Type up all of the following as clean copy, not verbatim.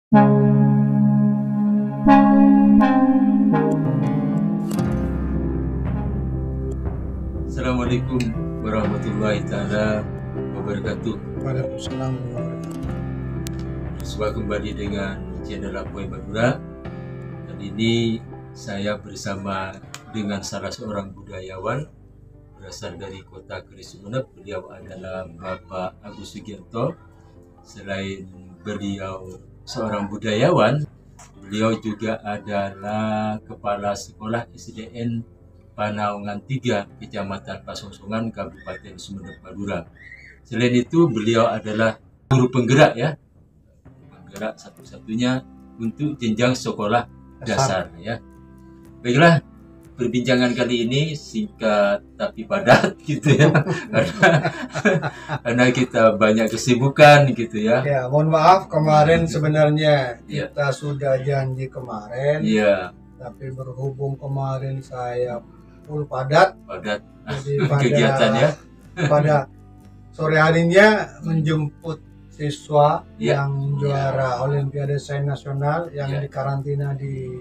Assalamualaikum warahmatullahi taala wabarakatuh. Waalaikumsalam warahmatullahi wabarakatuh. Berjumpa kembali dengan channel Apoy Madura. Dan ini saya bersama dengan salah seorang budayawan berasal dari kota Keris Sumeneb. Beliau adalah Bapak Agus Sugiarto. Selain beliau seorang budayawan, beliau juga adalah Kepala Sekolah SDN Panaungan 3, Kecamatan Pasongsogan, Kabupaten Sumeneb, Madura. Selain itu, beliau adalah guru penggerak penggerak satu-satunya untuk jenjang sekolah dasar ya. Baiklah, perbincangan kali ini singkat tapi padat gitu ya. karena kita banyak kesibukan gitu ya. Ya, mohon maaf kemarin sebenarnya kita sudah janji kemarin. Iya. Tapi berhubung kemarin saya full padat jadi kegiatan ya. Pada sore harinya menjemput siswa yang juara Olimpiade Sains Nasional yang dikarantina di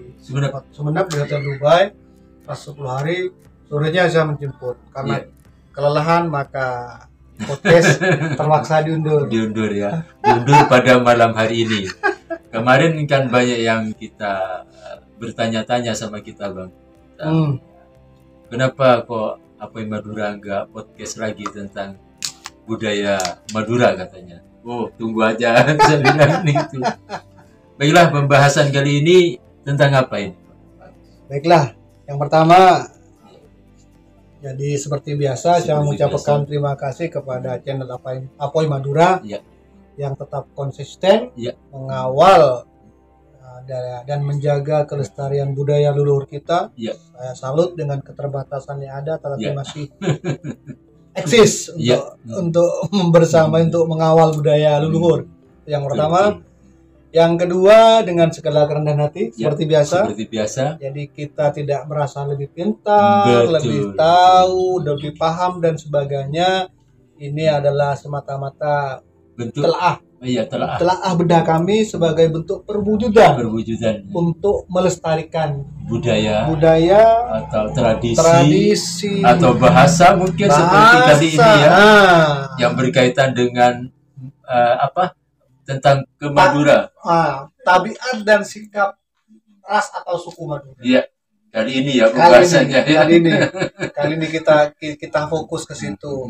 Sumeneb di Hotel Dubai. Pas 10 hari sorenya saya menjemput karena kelelahan, maka podcast terpaksa diundur ya. Diundur pada malam hari ini. Kemarin kan banyak yang kita bertanya-tanya sama kita, Bang. Kenapa kok Apoy Madura enggak podcast lagi tentang budaya Madura katanya. Oh, tunggu aja saya bilang gitu. Baiklah, pembahasan kali ini tentang apa ini? Baiklah, yang pertama, jadi seperti biasa saya mengucapkan terima kasih kepada channel Apoy Madura yang tetap konsisten mengawal dan menjaga kelestarian budaya leluhur kita. Saya salut dengan keterbatasan yang ada, tapi masih eksis untuk bersama untuk mengawal budaya leluhur. Yang pertama. Yang kedua, dengan segala kerendahan hati seperti biasa. Jadi kita tidak merasa lebih pintar, lebih tahu, lebih paham dan sebagainya. Ini adalah semata-mata telaah bedah kami sebagai bentuk perwujudan untuk melestarikan budaya atau tradisi atau bahasa mungkin seperti kali ini yang berkaitan dengan tentang ke Madura, tabiat dan sikap ras atau suku Madura. Iya, kali ini ya pembahasannya. Kali ini kita fokus ke situ.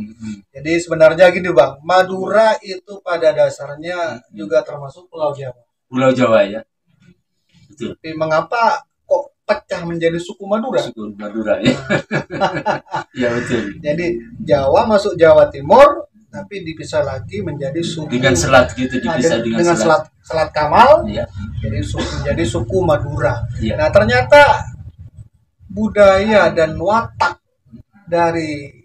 Jadi sebenarnya gini, Bang, Madura itu pada dasarnya juga termasuk Pulau Jawa. Pulau Jawa ya, betul. Tapi mengapa kok pecah menjadi suku Madura? Suku Madura ya. Ya betul. Jadi Jawa masuk Jawa Timur, tapi dipisah lagi menjadi suku dengan selat gitu, dipisah dengan selat Kamal, jadi suku Madura. Nah, ternyata budaya dan watak dari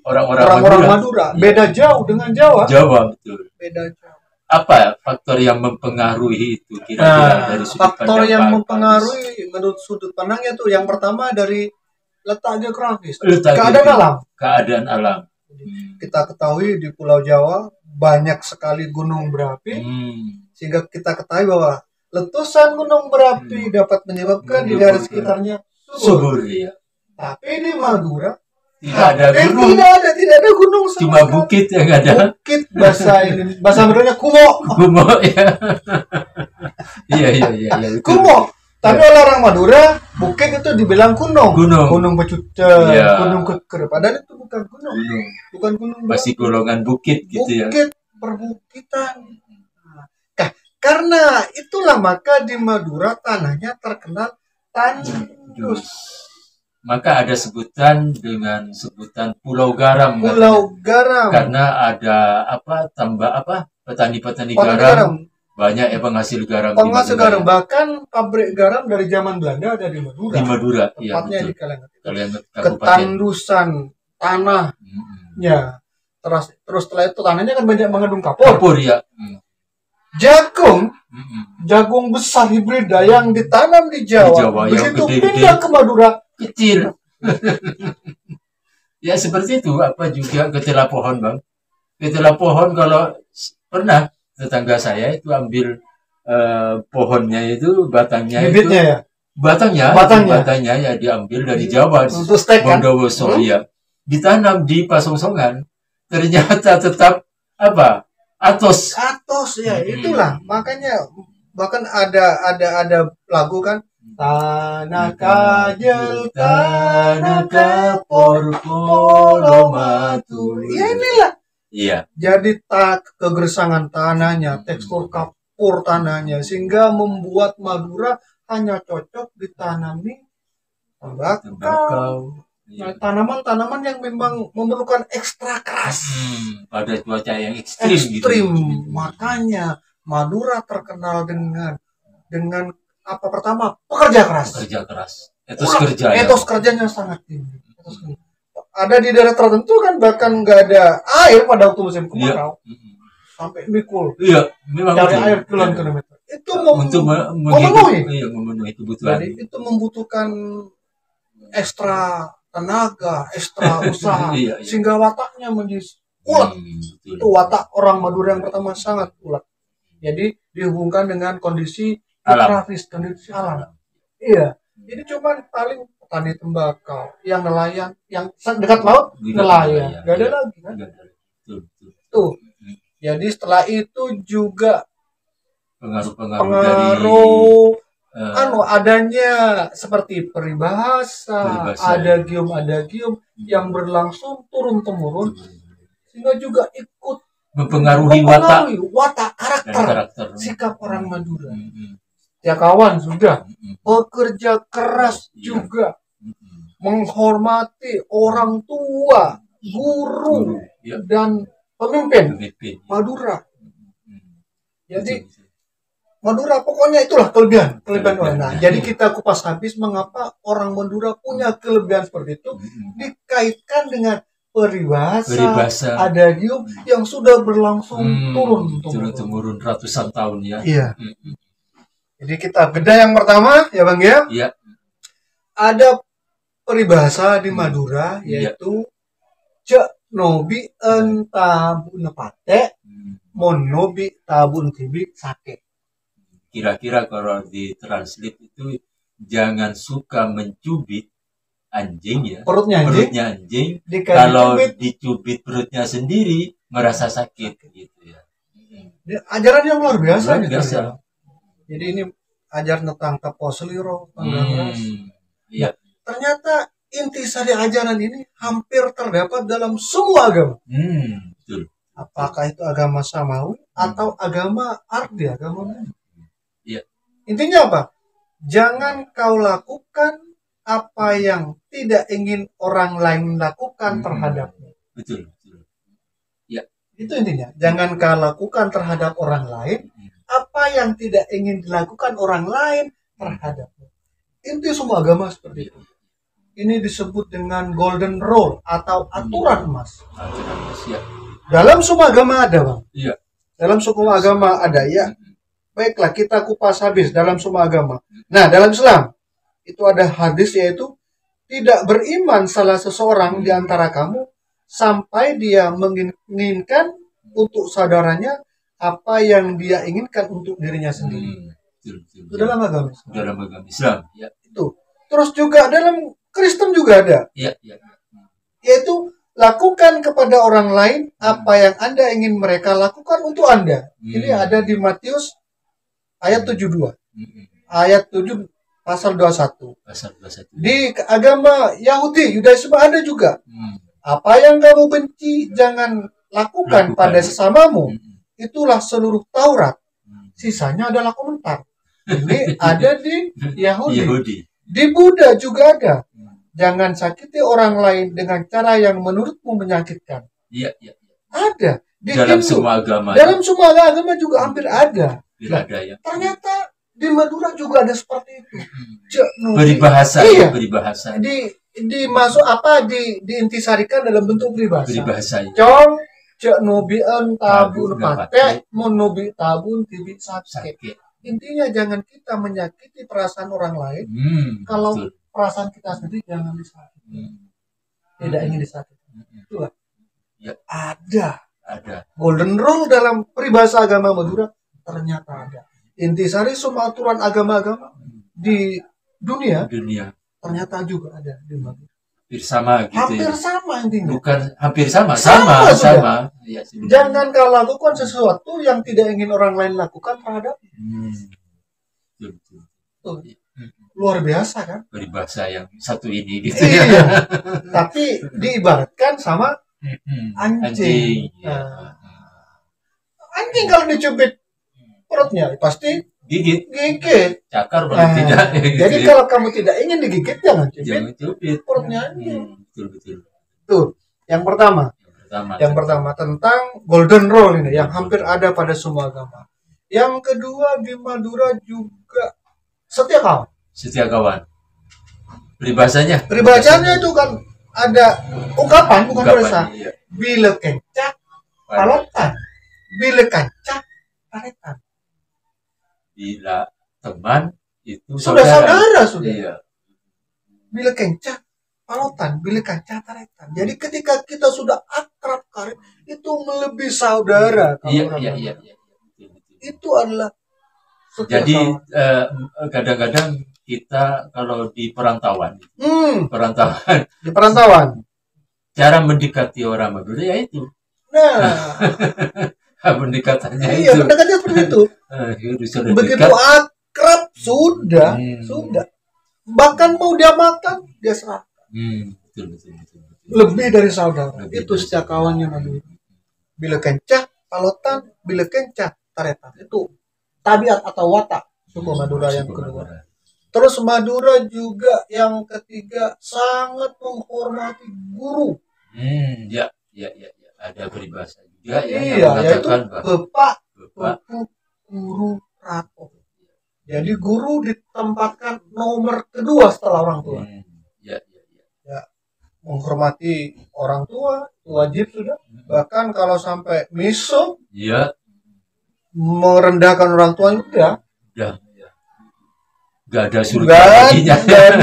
orang-orang Madura beda jauh dengan Jawa. Betul. Beda jauh. Apa faktor yang mempengaruhi itu kira-kira dari sudut faktor yang mempengaruhi menurut sudut pandangnya tuh yang pertama dari letak geografis, keadaan alam. Kita ketahui di Pulau Jawa banyak sekali gunung berapi, sehingga kita ketahui bahwa letusan gunung berapi dapat menyebabkan di daerah sekitarnya subur. Tapi di Madura tidak ada gunung, cuma bukit yang ada. Bukit bahasa Maduranya kumo ya. Iya. Kumo. Tapi oleh orang Madura, bukit itu dibilang gunung Pecucen, gunung Keker. Padahal itu bukan gunung. Masih golongan bukit gitu ya. Bukit, perbukitan. Nah, karena itulah maka di Madura tanahnya terkenal tandus. Maka ada sebutan dengan sebutan Pulau Garam. Karena ada petani-petani garam. Banyak penghasil garam. Bahkan pabrik garam dari zaman Belanda ada di Madura. Tepatnya di Kalengat. Ketandusan tanahnya. Terus setelah itu tanahnya kan banyak mengandung kapur. Jagung besar hibrida yang ditanam di Jawa begitu pindah ke Madura kecil. Ya seperti itu. Apa juga ketela pohon, Bang. Ketela pohon, kalau pernah tetangga saya itu ambil pohonnya itu batangnya bibitnya itu ya. Batangnya ya diambil dari Jawa untuk stek kan? Bondowoso ya, ditanam di Pasongsongan, ternyata tetap apa atos ya. Itulah makanya bahkan ada lagu kan, tanah kajel tanah kapur polo matu. Ya inilah. Iya. Jadi kegersangan tanahnya, tekstur kapur tanahnya, sehingga membuat Madura hanya cocok ditanami tembakau. Nah, tanaman-tanaman yang memang memerlukan ekstra keras pada cuaca yang ekstrim. Gitu. Makanya Madura terkenal dengan apa pertama pekerja keras. Etos kerjanya sangat tinggi. Ada di daerah tertentu kan bahkan nggak ada air pada waktu musim kemarau, sampai mikul. Iya, memang cari air puluhan kilometer. Itu untuk memenuhi kebutuhan. Jadi itu membutuhkan ekstra tenaga, ekstra usaha, sehingga wataknya menjadi ulet. Itu watak orang Madura yang pertama sangat ulet. Jadi dihubungkan dengan kondisi geografis, kondisi alam. Iya. Jadi cuman paling petani tembakau, yang nelayan, yang dekat laut nelayan, gak ada lagi kan? Tuh. Jadi setelah itu juga pengaruh adanya seperti peribahasa, adagium yang berlangsung turun temurun, sehingga juga ikut mempengaruhi watak karakter sikap orang Madura. Ya kawan sudah pekerja keras juga, menghormati orang tua, guru dan pemimpin Madura. Jadi Madura pokoknya itulah kelebihan orang. Nah, jadi kita kupas habis mengapa orang Madura punya kelebihan seperti itu, dikaitkan dengan peribahasa, adagium yang sudah berlangsung turun temurun ratusan tahun ya. Iya. Jadi kita beda yang pertama ya Bang ya. Iya. Ada peribahasa di Madura yaitu cek nobi entabun pate, mon nobi tabun tibi sake. Kira-kira kalau ditranslate itu jangan suka mencubit anjing ya. Perutnya anjing. Kalau dicubit perutnya sendiri merasa sakit gitu ya. Ajaran yang luar biasa. Jadi ini ajaran tentang teposeliro, Iya. Ternyata intisari ajaran ini hampir terdapat dalam semua agama. Betul. Apakah itu agama Samawi atau agama Ardi, agama Buddha? Iya. Intinya apa? Jangan kau lakukan apa yang tidak ingin orang lain lakukan terhadapmu. Betul. Ya. Itu intinya. Jangan kau lakukan terhadap orang lain apa yang tidak ingin dilakukan orang lain terhadapmu. Inti semua agama seperti itu. Ini disebut dengan golden rule atau aturan emas. Ya. Dalam semua agama ada, Bang. Iya. Dalam semua agama ada ya. Baiklah, kita kupas habis dalam semua agama. Nah, dalam Islam itu ada hadis yaitu tidak beriman salah seseorang di antara kamu sampai dia menginginkan untuk saudaranya apa yang dia inginkan untuk dirinya sendiri. Itu dalam agama Islam. Dalam agama Islam, ya. Itu. Terus juga dalam Kristen juga ada. Iya. Yaitu lakukan kepada orang lain apa yang Anda ingin mereka lakukan untuk Anda. Ini ada di Matius ayat 72. Ayat 7 pasal 21. Di agama Yahudi, Yudaisme ada juga. Apa yang kamu benci jangan lakukan pada sesamamu. Itulah seluruh Taurat. Sisanya adalah komentar. Ini ada di Yahudi. Di Buddha juga ada. Jangan sakiti orang lain dengan cara yang menurutmu menyakitkan. Iya. Ada. Di dalam Hindu, semua agama. Dalam semua agama juga hampir ada. Ada ya. Ternyata di Madura juga ada seperti itu. Peribahasa. Iya. Peribahasa. Dimasuk diintisarikan dalam bentuk peribahasa. Ya. Cong cek nobian tabun pate, monobi tabun tibi sake. Intinya jangan kita menyakiti perasaan orang lain. Kalau perasaan kita sendiri jangan disakiti. Tidak ingin disakiti. Itulah. Ya. Ada. Golden rule dalam peribahasa agama Madura ternyata ada. intisari semua aturan agama-agama di dunia dunia ternyata juga ada di Madura. hampir sama gitu Hampir ya. sama intinya. Bukan hampir sama. Ya, Jangan kau lakukan sesuatu yang tidak ingin orang lain lakukan terhadap. Betul. Tuh. Luar biasa kan? Peribahasa yang satu ini gitu Iya. ya. Tapi diibaratkan sama anjing. Ya. Anjing kalau dicubit perutnya pasti Gigit, cakar Nah, tidak. jadi kalau kamu tidak ingin digigit jangan cubit perutnya anjing. Betul. Tuh, yang pertama tentang golden rule ini yang hampir ada pada semua agama. Yang kedua di Madura juga setia kawan. Peribahasanya itu kan ada ungkapan bukan berasa. Iya. Bila kencak palotan, bila kancak paretan. Bila teman itu Sudah saudara. Iya. Bila kencak palotan, bila kancak paretan. Jadi ketika kita sudah akrab karib itu melebihi saudara. Iya. Itu adalah jadi kadang-kadang kita kalau di perantauan di perantauan cara mendekati orang Madura ya itu. Pendekatannya itu. Pendekatannya seperti itu. Begitu akrab sudah. Bahkan mau dia makan dia serahkan. Betul. Lebih dari saudara. Itu setia kawannya Madura. Bila kencah palotan, bila kencah taretan. Itu tabiat atau watak suku Madura yang kedua. Terus Madura juga yang ketiga sangat menghormati guru. Ya. Ada peribahasa juga yaitu Bapak Guru Rato. Jadi guru ditempatkan nomor kedua setelah orang tua. Ya, menghormati orang tua itu wajib sudah. Bahkan kalau sampai miso, merendahkan orang tua juga. Gak ada surga.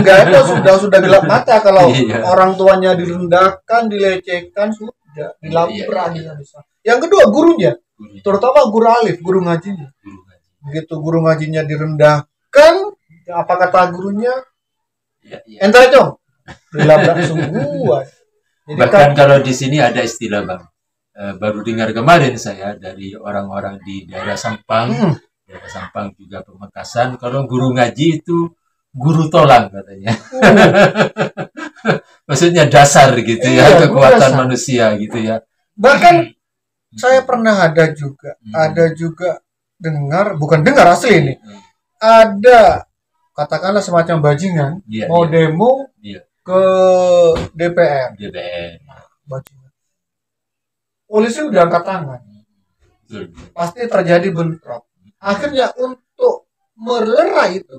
Gak ada, sudah gelap mata kalau orang tuanya direndahkan, dilecehkan, sudah dilabrak. Yang kedua gurunya, terutama guru alif, guru ngajinya. Begitu guru ngajinya direndahkan, apa kata gurunya? Entar dong, dilabrak semua. Bahkan kalau di sini ada istilah Bang, baru dengar kemarin saya dari orang-orang di daerah Sampang. Daerah Sampang juga Pamekasan, kalau guru ngaji itu guru tolang katanya. Maksudnya dasar gitu kekuatan manusia gitu ya. Bahkan saya pernah ada juga bukan dengar asli ini. Ada katakanlah semacam bajingan mau demo ke DPR. Bajingan. Polisi udah angkat tangan. Pasti terjadi bentrok. Akhirnya untuk melerai itu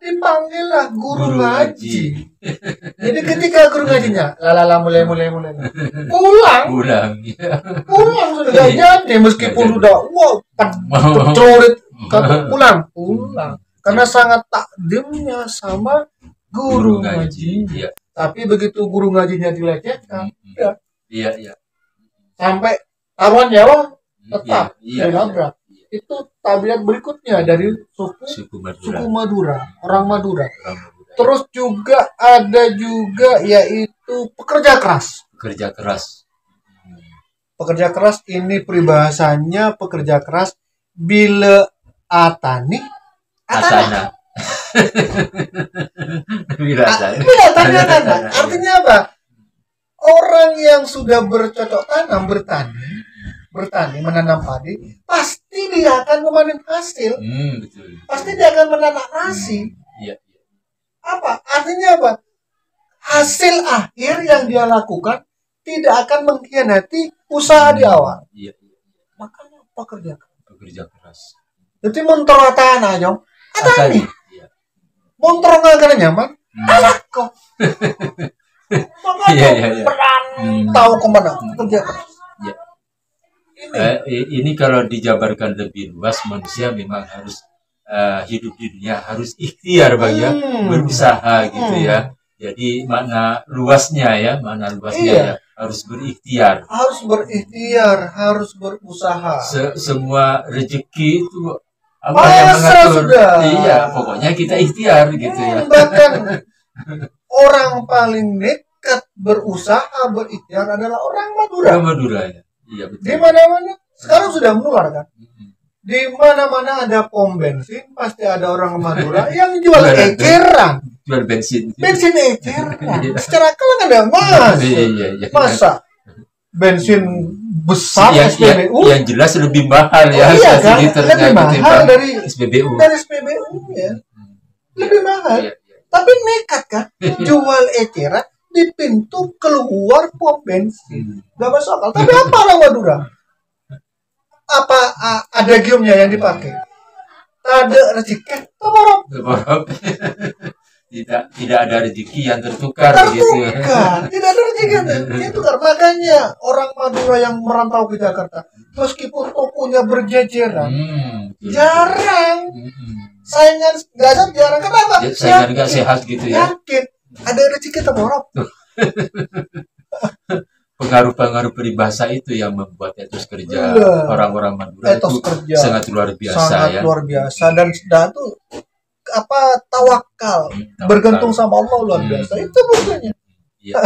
dipanggillah guru ngaji. Jadi ketika guru ngajinya mulai pulang sudah gak jadi meskipun udah pencelurit pulang karena sangat takdimnya sama guru ngaji. Tapi begitu guru ngajinya dilecehkan sampai taruhan nyawa tetap dilabrak. Itu tabiat berikutnya dari suku Madura, orang Madura. Terus juga ada yaitu pekerja keras. Pekerja keras ini peribahasanya pekerja keras bila atana. Bila atana. Artinya apa? Orang yang sudah bercocok tanam bertani menanam padi, pasti dia akan memanen hasil. Betul. Pasti dia akan menanam nasi. Apa? Artinya apa? Hasil akhir yang dia lakukan tidak akan mengkhianati usaha di awal. Makanya pekerja keras. Jadi montor tanah jong. Atani. Montor nggak nyaman. Anak kok. Makanya tahu kemana pekerja keras. Ini kalau dijabarkan lebih luas, manusia memang harus hidup di dunia harus ikhtiar Bang ya, berusaha gitu ya. Jadi makna luasnya ya harus berikhtiar. Harus berusaha. Semua rezeki itu Allah yang Masa mengatur. sudah? Iya, pokoknya kita ikhtiar gitu ya. Bahkan orang paling nekat berusaha berikhtiar adalah orang Madura. Orang Madura ya. Iya betul. Di mana-mana sekarang sudah menular kan. Di mana-mana ada pom bensin pasti ada orang Madura yang jual eceran. Jual bensin. Bensin eceran. Secara akal kan ada mas. Iya. Masa bensin besar SPBU yang jelas lebih mahal ya. Iya kan? Lebih mahal dari SPBU. Dari SPBU ya. Lebih mahal. Iya. Tapi nekat kan jual eceran di pintu keluar pom bensin. Gak masuk akal. Tapi apa orang Madura? Apa ada giumnya yang dipakai? Ada rezeki, tabarok. Tidak ada rezeki yang tertukar gitu ya. Tidak ada rezeki yang tertukar. Makanya orang Madura yang merantau ke Jakarta, meskipun tokonya berjejeran, jarang. Saingan nggak ada, jarang. Kenapa? Saingan nggak sehat gitu ya. Yakin ada rezeki tabarok. Pengaruh-pengaruh peribahasa itu yang membuat etos kerja orang-orang Madura itu sangat luar biasa. Sangat luar biasa dan itu tawakal, bergantung sama Allah luar biasa. Itu bukannya. Iya.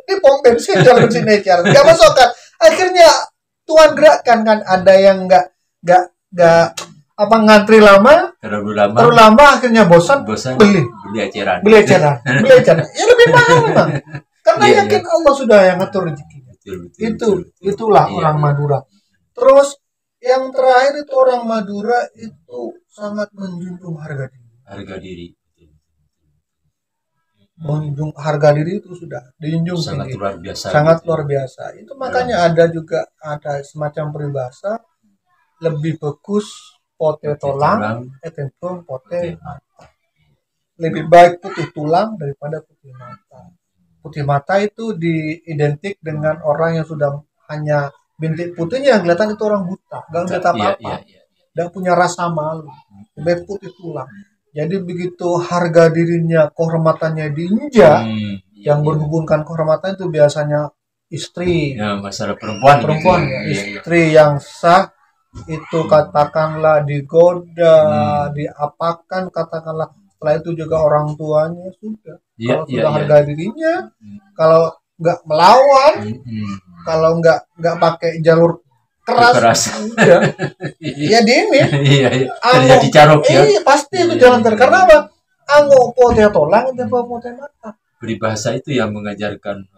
Ini pom bensin jual bensin eceran. Gak masuk kan. Akhirnya Tuhan gerakkan kan, ada yang nggak ngantri terlalu lama akhirnya bosan beli eceran. Ya lebih mahal memang. Karena yakin Allah sudah yang ngatur rezekinya. Itulah orang Madura. Terus yang terakhir itu orang Madura itu sangat menjunjung harga diri. Menjunjung harga diri itu sudah dijunjung sangat luar biasa. Sangat luar biasa. Itu makanya ada semacam peribahasa lebih bagus pote tolang, pote mata. Lebih baik putih tulang daripada putih mata. Putih mata itu diidentik dengan orang yang sudah hanya bintik putihnya yang kelihatan itu orang buta, nggak ngeliat apa-apa, nggak punya rasa malu, lebih putih tulang. Jadi begitu harga dirinya, kehormatannya diinjak, yang berhubungkan kehormatan itu biasanya istri, masalah perempuan istri yang sah itu katakanlah digoda, diapakan katakanlah. Setelah itu juga orang tuanya sudah. Kalau sudah harga dirinya, kalau nggak melawan, kalau nggak pakai jalur keras. Udah. Ya dini. Terjadi carok ya. Pasti itu jalan karena apa? Anggo pote tolang itu pote mata. Peribahasa itu yang mengajarkan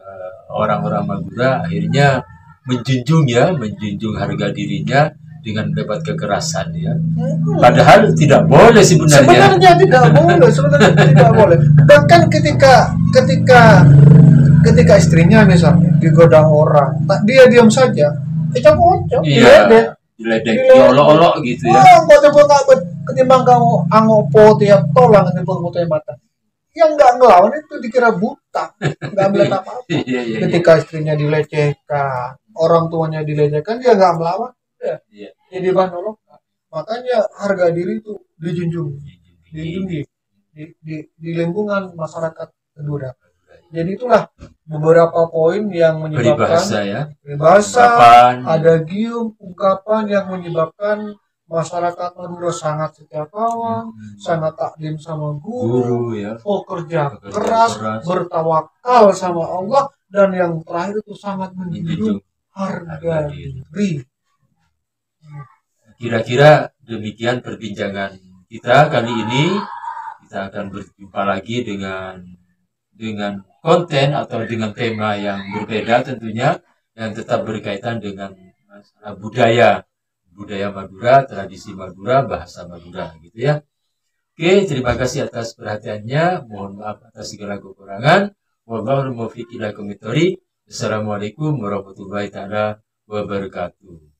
orang-orang Madura akhirnya menjunjung harga dirinya dengan mendapat kekerasan ya. Padahal tidak boleh sebenarnya. Sebenarnya tidak boleh. Bahkan ketika istrinya misalnya digoda orang, dia diam saja, ecap-ecap, diledek, diolok-olok gitu ya. Ketimbang kamu angopo tiap tolang ketimbang pote mata. Yang nggak ngelawan itu dikira buta, nggak melihat apa-apa. Ketika istrinya dilecehkan, orang tuanya dilecehkan, dia nggak melawan. Jadi bahan olokan. Makanya harga diri itu dijunjungi di lingkungan masyarakat Madura. Jadi itulah beberapa poin yang menyebabkan peribahasa, ada gium, ungkapan yang menyebabkan masyarakat Madura sangat setia kawan, sangat taklim sama guru, kerja keras, bertawakal sama Allah, dan yang terakhir itu sangat menjunjung harga diri. Kira-kira demikian perbincangan kita kali ini. Kita akan berjumpa lagi dengan konten atau dengan tema yang berbeda tentunya, yang tetap berkaitan dengan masalah budaya Madura, tradisi Madura, bahasa Madura gitu ya. Oke, terima kasih atas perhatiannya. Mohon maaf atas segala kekurangan. Wallahul muwaffiq ila aqwamit thoriq. Assalamualaikum warahmatullahi taala wabarakatuh.